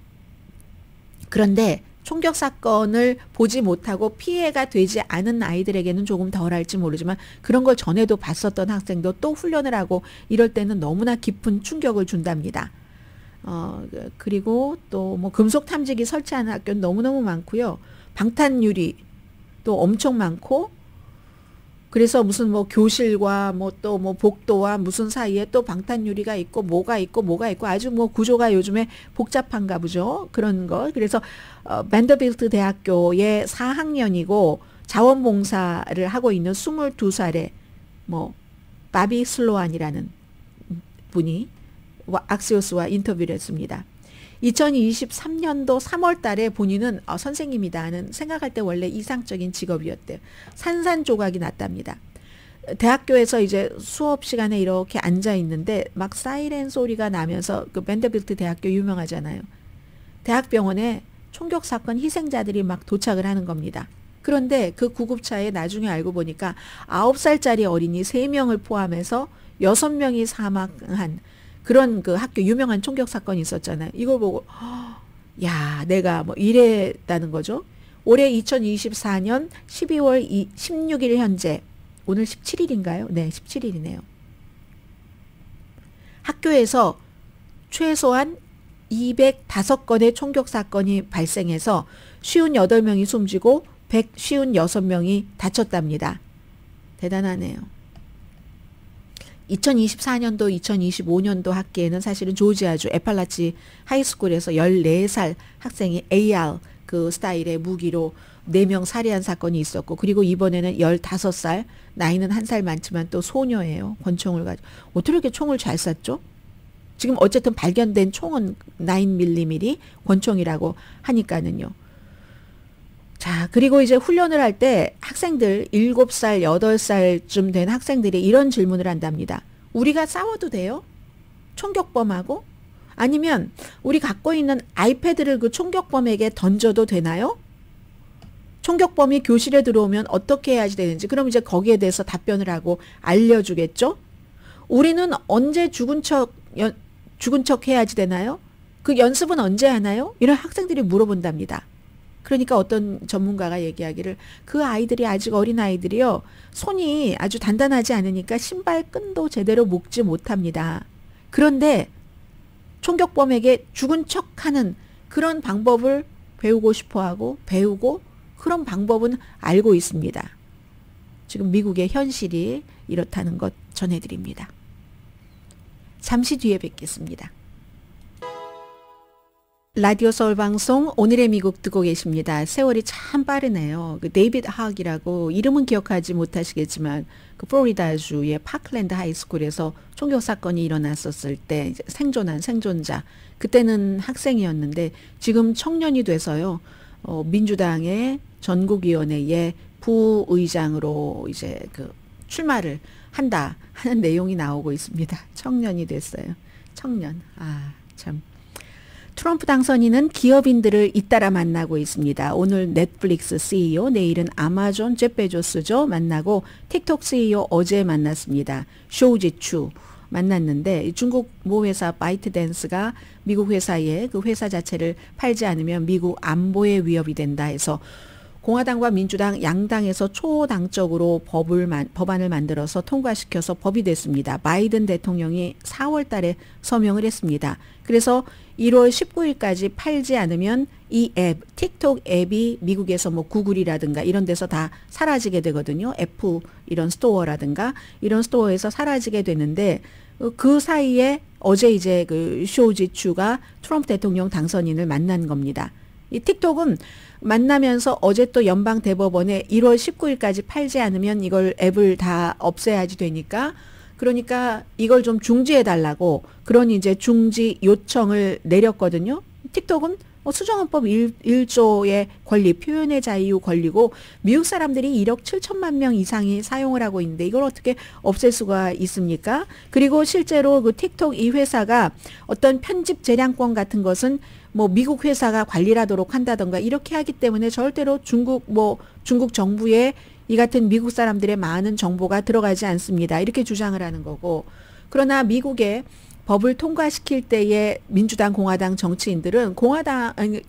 그런데 총격 사건을 보지 못하고 피해가 되지 않은 아이들에게는 조금 덜할지 모르지만 그런 걸 전에도 봤었던 학생도 또 훈련을 하고 이럴 때는 너무나 깊은 충격을 준답니다. 그리고 또 뭐 금속 탐지기 설치하는 학교는 너무너무 많고요. 방탄유리 또 엄청 많고 그래서 무슨 뭐 교실과 뭐 또 뭐 복도와 무슨 사이에 또 방탄유리가 있고 뭐가 있고 아주 뭐 구조가 요즘에 복잡한가 보죠. 그런 거. 그래서 밴더빌트 대학교의 4학년이고 자원봉사를 하고 있는 22살의 뭐 바비 슬로안이라는 분이 악시오스와 인터뷰를 했습니다. 2023년도 3월 달에 본인은 선생님이다는 생각할 때 원래 이상적인 직업이었대요. 산산조각이 났답니다. 대학교에서 이제 수업 시간에 이렇게 앉아 있는데 막 사이렌 소리가 나면서 그 밴더빌트 대학교 유명하잖아요. 대학병원에 총격 사건 희생자들이 막 도착을 하는 겁니다. 그런데 그 구급차에 나중에 알고 보니까 9살짜리 어린이 3명을 포함해서 6명이 사망한 그런 그 학교 유명한 총격 사건이 있었잖아요. 이걸 보고 야 내가 뭐 이랬다는 거죠. 올해 2024년 12월 16일 현재 오늘 17일인가요? 네 17일이네요. 학교에서 최소한 205건의 총격 사건이 발생해서 58명이 숨지고 156명이 다쳤답니다. 대단하네요. 2024년도 2025년도 학기에는 사실은 조지아주 에팔라치 하이스쿨에서 14살 학생이 AR 그 스타일의 무기로 4명 살해한 사건이 있었고, 그리고 이번에는 15살, 나이는 1살 많지만 또 소녀예요. 권총을 가지고. 어떻게 이렇게 총을 잘 쐈죠? 지금 어쨌든 발견된 총은 9mm 권총이라고 하니까는요. 자, 그리고 이제 훈련을 할 때 학생들 7살, 8살쯤 된 학생들이 이런 질문을 한답니다. 우리가 싸워도 돼요? 총격범하고? 아니면 우리 갖고 있는 아이패드를 그 총격범에게 던져도 되나요? 총격범이 교실에 들어오면 어떻게 해야지 되는지, 그럼 이제 거기에 대해서 답변을 하고 알려주겠죠? 우리는 언제 죽은 척 해야지 되나요? 그 연습은 언제 하나요? 이런 학생들이 물어본답니다. 그러니까 어떤 전문가가 얘기하기를, 그 아이들이 아직 어린 아이들이요, 손이 아주 단단하지 않으니까 신발끈도 제대로 묶지 못합니다. 그런데 총격범에게 죽은 척하는 그런 방법을 배우고 싶어하고 배우고 그런 방법은 알고 있습니다. 지금 미국의 현실이 이렇다는 것 전해드립니다. 잠시 뒤에 뵙겠습니다. 라디오 서울 방송 오늘의 미국 듣고 계십니다. 세월이 참 빠르네요. 그 데이비드 하악이라고, 이름은 기억하지 못하시겠지만 그 플로리다주의 파클랜드 하이스쿨에서 총격 사건이 일어났었을 때 생존한 생존자, 그때는 학생이었는데 지금 청년이 돼서요, 민주당의 전국위원회의 부의장으로 이제 그 출마를 한다 하는 내용이 나오고 있습니다. 청년이 됐어요. 청년. 아, 참. 트럼프 당선인은 기업인들을 잇따라 만나고 있습니다. 오늘 넷플릭스 CEO, 내일은 아마존 잭 베조스죠. 만나고 틱톡 CEO 어제 만났습니다. 쇼지추 만났는데, 중국 모 회사 바이트댄스가 미국 회사에 그 회사 자체를 팔지 않으면 미국 안보에 위협이 된다 해서 공화당과 민주당 양당에서 초당적으로 법안을 만들어서 통과시켜서 법이 됐습니다. 바이든 대통령이 4월 달에 서명을 했습니다. 그래서 1월 19일까지 팔지 않으면 이 앱, 틱톡 앱이 미국에서 뭐 구글이라든가 이런 데서 다 사라지게 되거든요. 애플 이런 스토어라든가 이런 스토어에서 사라지게 되는데, 그 사이에 어제 이제 그 쇼지추가 트럼프 대통령 당선인을 만난 겁니다. 이 틱톡은 만나면서 어제 또 연방 대법원에 1월 19일까지 팔지 않으면 이걸 앱을 다 없애야지 되니까, 그러니까 이걸 좀 중지해 달라고 그런 이제 중지 요청을 내렸거든요. 틱톡은 수정헌법 1조의 권리, 표현의 자유 권리고 미국 사람들이 1억 7천만 명 이상이 사용을 하고 있는데 이걸 어떻게 없앨 수가 있습니까? 그리고 실제로 그 틱톡 이 회사가 어떤 편집 재량권 같은 것은 뭐 미국 회사가 관리를 하도록 한다던가 이렇게 하기 때문에 절대로 중국 정부에 이 같은 미국 사람들의 많은 정보가 들어가지 않습니다. 이렇게 주장을 하는 거고, 그러나 미국의 법을 통과시킬 때에 민주당, 공화당 정치인들은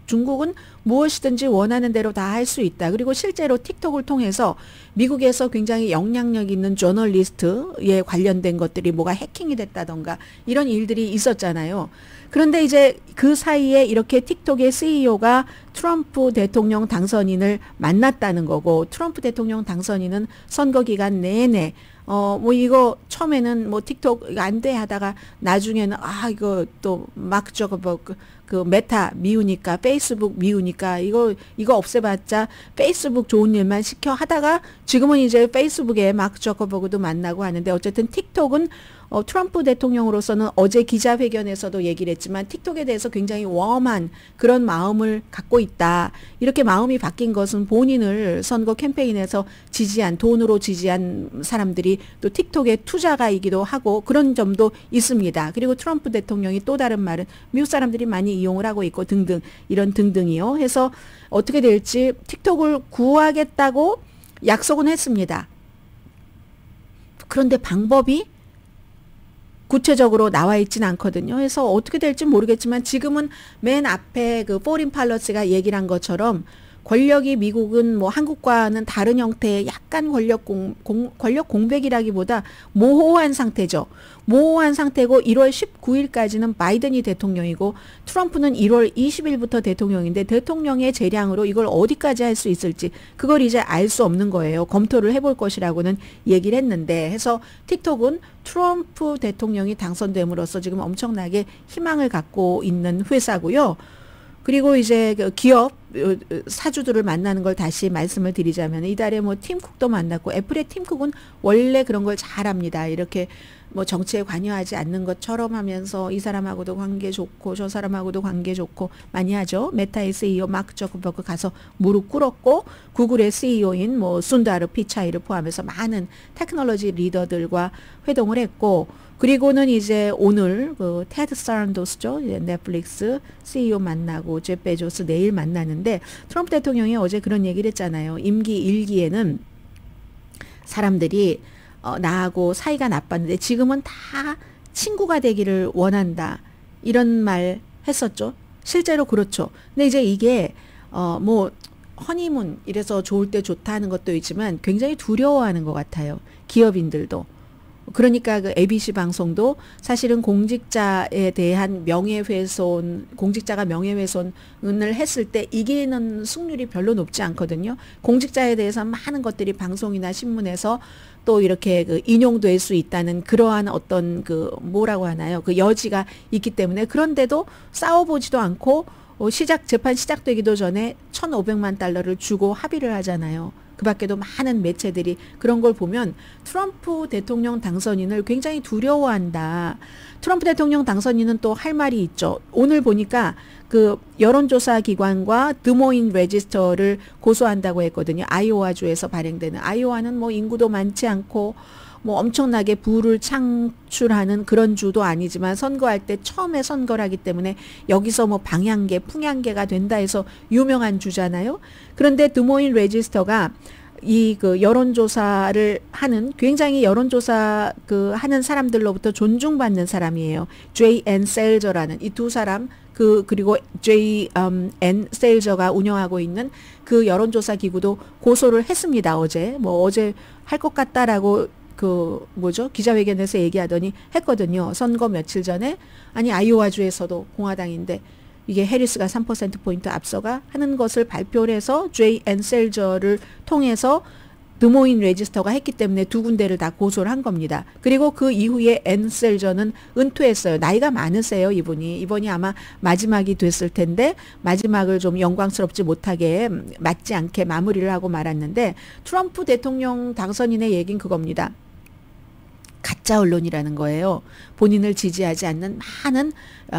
중국은 무엇이든지 원하는 대로 다 할 수 있다. 그리고 실제로 틱톡을 통해서 미국에서 굉장히 영향력 있는 저널리스트에 관련된 것들이 뭐가 해킹이 됐다던가 이런 일들이 있었잖아요. 그런데 이제 그 사이에 이렇게 틱톡의 CEO가 트럼프 대통령 당선인을 만났다는 거고, 트럼프 대통령 당선인은 선거 기간 내내 이거 처음에는 틱톡 이거 안 돼 하다가 나중에는 이거 또 마크 저커버그 그 메타 미우니까, 페이스북 미우니까 이거 없애봤자 페이스북 좋은 일만 시켜 하다가 지금은 이제 페이스북에 마크 저커버그도 만나고 하는데, 어쨌든 틱톡은 트럼프 대통령으로서는 어제 기자회견에서도 얘기를 했지만 틱톡에 대해서 굉장히 웜한 그런 마음을 갖고 있다. 이렇게 마음이 바뀐 것은 본인을 선거 캠페인에서 돈으로 지지한 사람들이 또 틱톡의 투자가이기도 하고 그런 점도 있습니다. 그리고 트럼프 대통령이 또 다른 말은 미국 사람들이 많이 이용을 하고 있고 등등 이런 등등이요. 해서 어떻게 될지 틱톡을 구하겠다고 약속은 했습니다. 그런데 방법이 구체적으로 나와 있진 않거든요. 그래서 어떻게 될지 모르겠지만 지금은 맨 앞에 그 포린 팔러스가 얘기를 한 것처럼 권력이 미국은 뭐 한국과는 다른 형태의 약간 권력 공백이라기보다 모호한 상태죠. 모호한 상태고 1월 19일까지는 바이든이 대통령이고 트럼프는 1월 20일부터 대통령인데 대통령의 재량으로 이걸 어디까지 할 수 있을지 그걸 이제 알 수 없는 거예요. 검토를 해볼 것이라고는 얘기를 했는데 해서 틱톡은 트럼프 대통령이 당선됨으로써 지금 엄청나게 희망을 갖고 있는 회사고요. 그리고 이제 그 기업 사주들을 만나는 걸 다시 말씀을 드리자면 이달에 뭐 팀 쿡도 만났고 애플의 팀 쿡은 원래 그런 걸 잘합니다. 이렇게 뭐 정치에 관여하지 않는 것처럼 하면서 이 사람하고도 관계 좋고 저 사람하고도 관계 좋고 많이 하죠. 메타의 CEO 마크 저커버그 가서 무릎 꿇었고 구글의 CEO인 뭐 순다르 피차이를 포함해서 많은 테크놀로지 리더들과 회동을 했고 그리고는 이제 오늘 그 테드 사란도스죠. 넷플릭스 CEO 만나고 제프 베조스 내일 만나는데 트럼프 대통령이 어제 그런 얘기를 했잖아요. 임기 1기에는 사람들이 나하고 사이가 나빴는데 지금은 다 친구가 되기를 원한다. 이런 말 했었죠. 실제로 그렇죠. 근데 이제 이게 뭐 허니문 이래서 좋을 때 좋다는 것도 있지만 굉장히 두려워하는 것 같아요. 기업인들도. 그러니까 그 ABC 방송도 사실은 공직자에 대한 명예훼손, 공직자가 명예훼손을 했을 때 이기는 승률이 별로 높지 않거든요. 공직자에 대해서 많은 것들이 방송이나 신문에서 또 이렇게 그 인용될 수 있다는 그러한 어떤 그 뭐라고 하나요? 그 여지가 있기 때문에 그런데도 싸워보지도 않고 재판 시작되기도 전에 1,500만 달러를 주고 합의를 하잖아요. 그 밖에도 많은 매체들이 그런 걸 보면 트럼프 대통령 당선인을 굉장히 두려워한다. 트럼프 대통령 당선인은 또 할 말이 있죠. 오늘 보니까 그 여론조사 기관과 드모인 레지스터를 고소한다고 했거든요. 아이오와주에서 발행되는. 아이오와는 뭐 인구도 많지 않고 뭐 엄청나게 부를 창출하는 그런 주도 아니지만 선거할 때 처음에 선거를 하기 때문에 여기서 뭐 방향계, 풍향계가 된다 해서 유명한 주잖아요. 그런데 드모인 레지스터가 이 그 여론조사를 하는 굉장히 여론조사 그 하는 사람들로부터 존중받는 사람이에요. J.N. 셀저라는 이 두 사람 그리고 J.N. 셀저가 운영하고 있는 그 여론조사 기구도 고소를 했습니다. 어제 할 것 같다라고 그 뭐죠? 기자회견에서 얘기하더니 했거든요. 선거 며칠 전에 아니 아이오와주에서도 공화당인데 이게 해리스가 3%포인트 앞서가 하는 것을 발표를 해서 J.N. 셀저를 통해서 드모인 레지스터가 했기 때문에 두 군데를 다 고소를 한 겁니다. 그리고 그 이후에 N. 셀저는 은퇴했어요. 나이가 많으세요, 이분이. 이번이 아마 마지막이 됐을 텐데 마지막을 좀 영광스럽지 못하게 맞지 않게 마무리를 하고 말았는데 트럼프 대통령 당선인의 얘기는 그겁니다. 가짜 언론이라는 거예요. 본인을 지지하지 않는 많은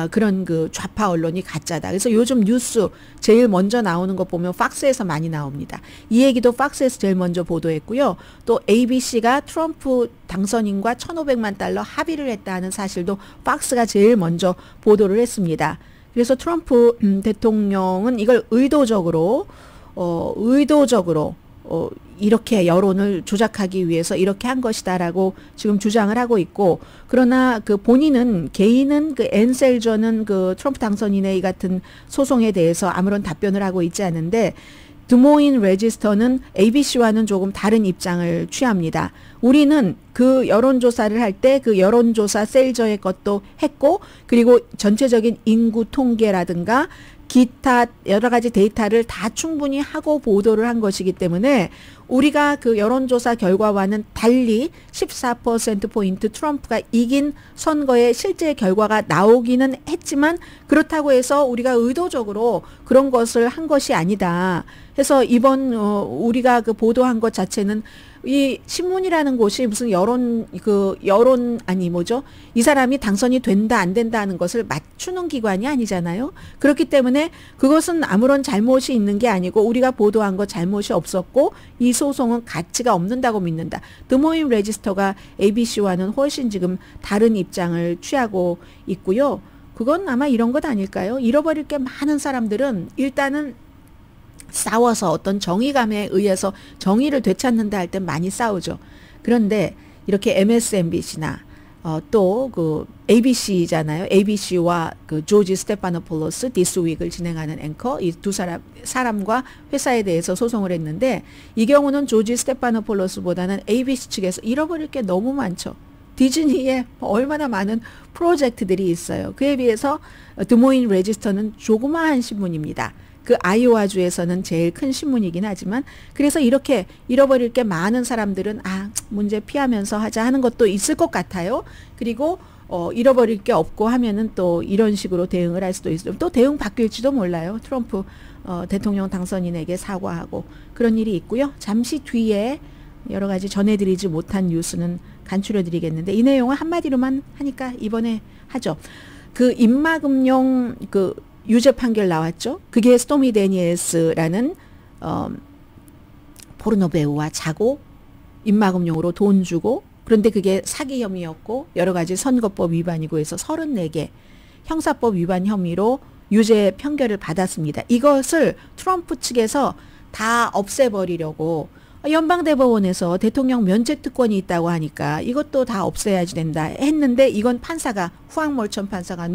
그런 그 좌파 언론이 가짜다. 그래서 요즘 뉴스 제일 먼저 나오는 거 보면 팍스에서 많이 나옵니다. 이 얘기도 팍스에서 제일 먼저 보도했고요. 또 ABC가 트럼프 당선인과 1,500만 달러 합의를 했다는 사실도 팍스가 제일 먼저 보도를 했습니다. 그래서 트럼프 대통령은 이걸 의도적으로 이렇게 여론을 조작하기 위해서 이렇게 한 것이다라고 지금 주장을 하고 있고 그러나 그 개인은 그 앤 셀저는 그 트럼프 당선인의 이 같은 소송에 대해서 아무런 답변을 하고 있지 않은데 드모인 레지스터는 ABC와는 조금 다른 입장을 취합니다. 우리는 그 여론조사를 할 때 그 여론조사 셀저의 것도 했고 그리고 전체적인 인구 통계라든가 기타 여러 가지 데이터를 다 충분히 하고 보도를 한 것이기 때문에 우리가 그 여론조사 결과와는 달리 14%포인트 트럼프가 이긴 선거의 실제 결과가 나오기는 했지만 그렇다고 해서 우리가 의도적으로 그런 것을 한 것이 아니다. 해서 이번 우리가 그 보도한 것 자체는 이 신문이라는 곳이 무슨 이 사람이 당선이 된다 안 된다 하는 것을 맞추는 기관이 아니잖아요. 그렇기 때문에 그것은 아무런 잘못이 있는 게 아니고 우리가 보도한 것 잘못이 없었고 이 소송은 가치가 없는다고 믿는다. 드모인 레지스터가 ABC와는 훨씬 지금 다른 입장을 취하고 있고요. 그건 아마 이런 것 아닐까요? 잃어버릴 게 많은 사람들은 일단은 싸워서 어떤 정의감에 의해서 정의를 되찾는다 할 때 많이 싸우죠. 그런데 이렇게 MSNBC나 또 그 ABC잖아요. ABC와 그 조지 스테파노폴로스 디스 윅을 진행하는 앵커 이 두 사람과 회사에 대해서 소송을 했는데 이 경우는 조지 스테파노폴로스보다는 ABC 측에서 잃어버릴 게 너무 많죠. 디즈니에 얼마나 많은 프로젝트들이 있어요. 그에 비해서 드모인 레지스터는 조그마한 신문입니다. 그 아이오와주에서는 제일 큰 신문이긴 하지만 그래서 이렇게 잃어버릴 게 많은 사람들은 문제 피하면서 하자 하는 것도 있을 것 같아요. 그리고 잃어버릴 게 없고 하면은 또 이런 식으로 대응을 할 수도 있어요. 또 대응 바뀔지도 몰라요. 트럼프 대통령 당선인에게 사과하고 그런 일이 있고요. 잠시 뒤에 여러 가지 전해드리지 못한 뉴스는 간추려 드리겠는데 이 내용은 한마디로만 하니까 이번에 하죠. 그 입막음용 그 유죄 판결 나왔죠. 그게 스토미 데니엘스라는 포르노 배우와 자고 입막음용으로 돈 주고 그런데 그게 사기 혐의였고 여러 가지 선거법 위반이고 해서 34개 형사법 위반 혐의로 유죄 판결을 받았습니다. 이것을 트럼프 측에서 다 없애버리려고 연방대법원에서 대통령 면책 특권이 있다고 하니까 이것도 다 없애야지 된다 했는데 이건 판사가 후앙몰천 판사가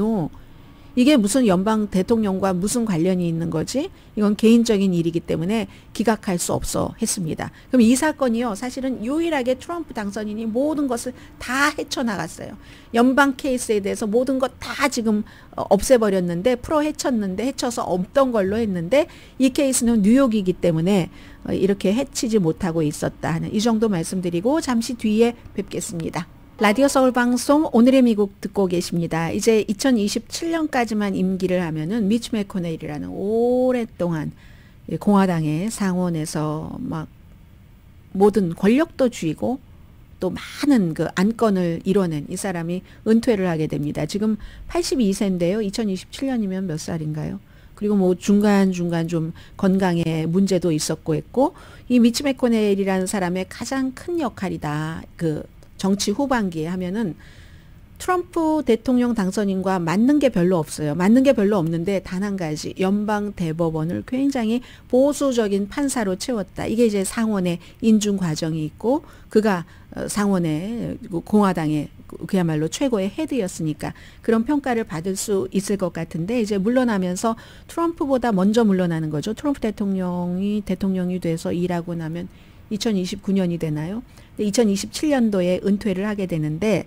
이게 무슨 연방 대통령과 무슨 관련이 있는 거지? 이건 개인적인 일이기 때문에 기각할 수 없어 했습니다. 그럼 이 사건이요. 사실은 유일하게 트럼프 당선인이 모든 것을 다 헤쳐나갔어요. 연방 케이스에 대해서 모든 것 다 지금 없애버렸는데 헤쳤는데 헤쳐서 없던 걸로 했는데 이 케이스는 뉴욕이기 때문에 이렇게 해치지 못하고 있었다 하는 이 정도 말씀드리고 잠시 뒤에 뵙겠습니다. 라디오 서울 방송 오늘의 미국 듣고 계십니다. 이제 2027년까지만 임기를 하면은 미치 매코넬이라는 오랫동안 공화당의 상원에서 막 모든 권력도 쥐고 또 많은 그 안건을 이뤄낸 이 사람이 은퇴를 하게 됩니다. 지금 82세인데요. 2027년이면 몇 살인가요? 그리고 뭐 중간중간 좀 건강에 문제도 있었고 했고 이 미치 매코넬이라는 사람의 가장 큰 역할이다. 그 정치 후반기에 하면은 트럼프 대통령 당선인과 맞는 게 별로 없어요. 맞는 게 별로 없는데 단 한 가지 연방 대법원을 굉장히 보수적인 판사로 채웠다. 이게 이제 상원의 인준 과정이 있고 그가 상원의 공화당의 그야말로 최고의 헤드였으니까 그런 평가를 받을 수 있을 것 같은데 이제 물러나면서 트럼프보다 먼저 물러나는 거죠. 트럼프 대통령이 돼서 일하고 나면 2029년이 되나요? 2027년도에 은퇴를 하게 되는데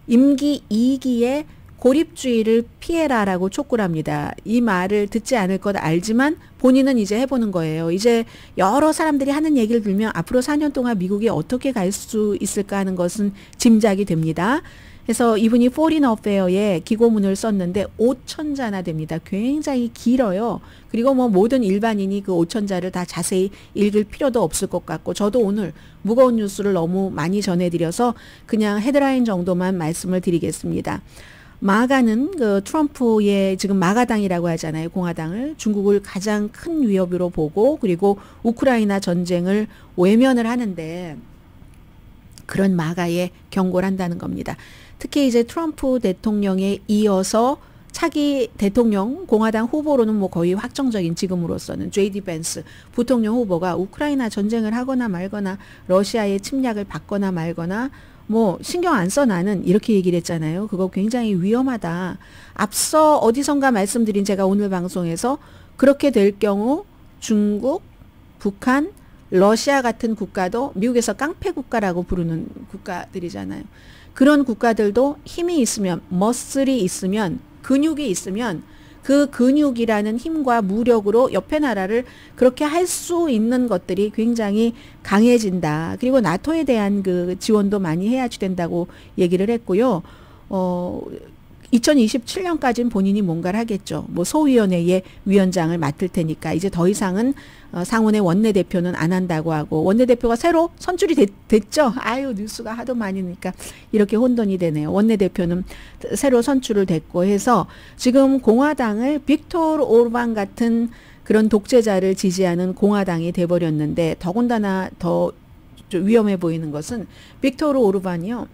임기 2기에 고립주의를 피해라라고 촉구를 합니다. 이 말을 듣지 않을 것 알지만 본인은 이제 해보는 거예요. 이제 여러 사람들이 하는 얘기를 들으면 앞으로 4년 동안 미국이 어떻게 갈 수 있을까 하는 것은 짐작이 됩니다. 그래서 이분이 포린 어페어에 기고문을 썼는데 5,000자나 됩니다. 굉장히 길어요. 그리고 뭐 모든 일반인이 그 5,000자를 다 자세히 읽을 필요도 없을 것 같고 저도 오늘 무거운 뉴스를 너무 많이 전해드려서 그냥 헤드라인 정도만 말씀을 드리겠습니다. 마가는 그 트럼프의 지금 마가당이라고 하잖아요. 공화당을 중국을 가장 큰 위협으로 보고 그리고 우크라이나 전쟁을 외면을 하는데 그런 마가에 경고를 한다는 겁니다. 특히 이제 트럼프 대통령에 이어서 차기 대통령 공화당 후보로는 뭐 거의 확정적인 지금으로서는 JD 벤스 부통령 후보가 우크라이나 전쟁을 하거나 말거나 러시아의 침략을 받거나 말거나 뭐 신경 안 써 나는 이렇게 얘기를 했잖아요. 그거 굉장히 위험하다. 앞서 어디선가 말씀드린 제가 오늘 방송에서 그렇게 될 경우 중국, 북한, 러시아 같은 국가도 미국에서 깡패 국가라고 부르는 국가들이잖아요. 그런 국가들도 힘이 있으면 머슬이 있으면 근육이 있으면 그 근육이라는 힘과 무력으로 옆에 나라를 그렇게 할 수 있는 것들이 굉장히 강해진다. 그리고 나토에 대한 그 지원도 많이 해야지 된다고 얘기를 했고요. 2027년까지는 본인이 뭔가를 하겠죠. 뭐 소위원회의 위원장을 맡을 테니까 이제 더 이상은 상원의 원내대표는 안 한다고 하고 원내대표가 새로 선출이 됐죠. 아유 뉴스가 하도 많으니까 이렇게 혼돈이 되네요. 원내대표는 새로 선출을 됐고 해서 지금 공화당을 빅토르 오르반 같은 그런 독재자를 지지하는 공화당이 돼버렸는데 더군다나 더 위험해 보이는 것은 빅토르 오르반이요.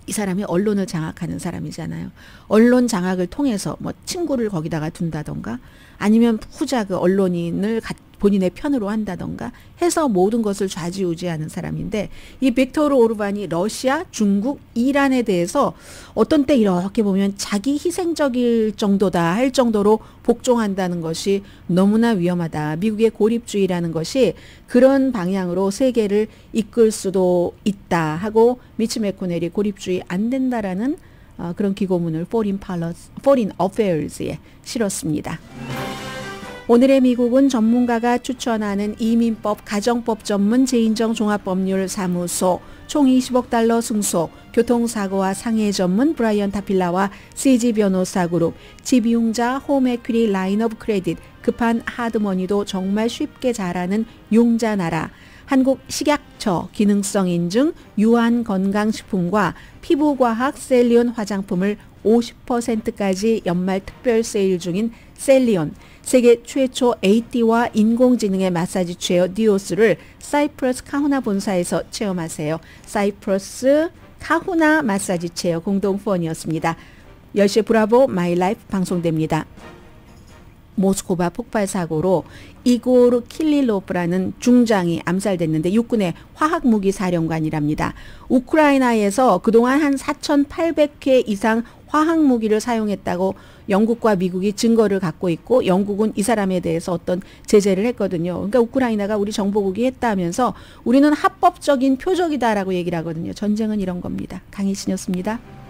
이 사람이 언론을 장악하는 사람이잖아요. 언론 장악을 통해서 뭐 친구를 거기다가 둔다던가 아니면 후자 그 언론인을 본인의 편으로 한다던가 해서 모든 것을 좌지우지하는 사람인데, 이 빅토르 오르반이 러시아, 중국, 이란에 대해서 어떤 때 이렇게 보면 자기 희생적일 정도다 할 정도로 복종한다는 것이 너무나 위험하다. 미국의 고립주의라는 것이 그런 방향으로 세계를 이끌 수도 있다 하고 미치 매코넬이 고립주의 안 된다라는 그런 기고문을 Foreign Affairs에 실었습니다. 오늘의 미국은 전문가가 추천하는 이민법, 가정법 전문 재인정 종합법률사무소, 총 20억 달러 승소, 교통사고와 상해 전문 브라이언 타필라와 CG 변호사 그룹, 집용자 홈에퀴리 라인 오브 크레딧, 급한 하드머니도 정말 쉽게 잘하는 용자나라, 한국식약처 기능성 인증 유한 건강식품과 피부과학 셀리온 화장품을 50%까지 연말 특별 세일 중인 셀리온, 세계 최초 AT와 인공지능의 마사지 체어 디오스를 사이프러스 카후나 본사에서 체험하세요. 사이프러스 카후나 마사지 체어 공동 후원이었습니다. 10시에 브라보 마이 라이프 방송됩니다. 모스크바 폭발 사고로 이고르 킬릴로프라는 중장이 암살됐는데 육군의 화학무기 사령관이랍니다. 우크라이나에서 그동안 한 4,800회 이상 화학무기를 사용했다고 영국과 미국이 증거를 갖고 있고, 영국은 이 사람에 대해서 어떤 제재를 했거든요. 그러니까 우크라이나가 우리 정보국이 했다면서 우리는 합법적인 표적이다라고 얘기를 하거든요. 전쟁은 이런 겁니다. 강희신이었습니다.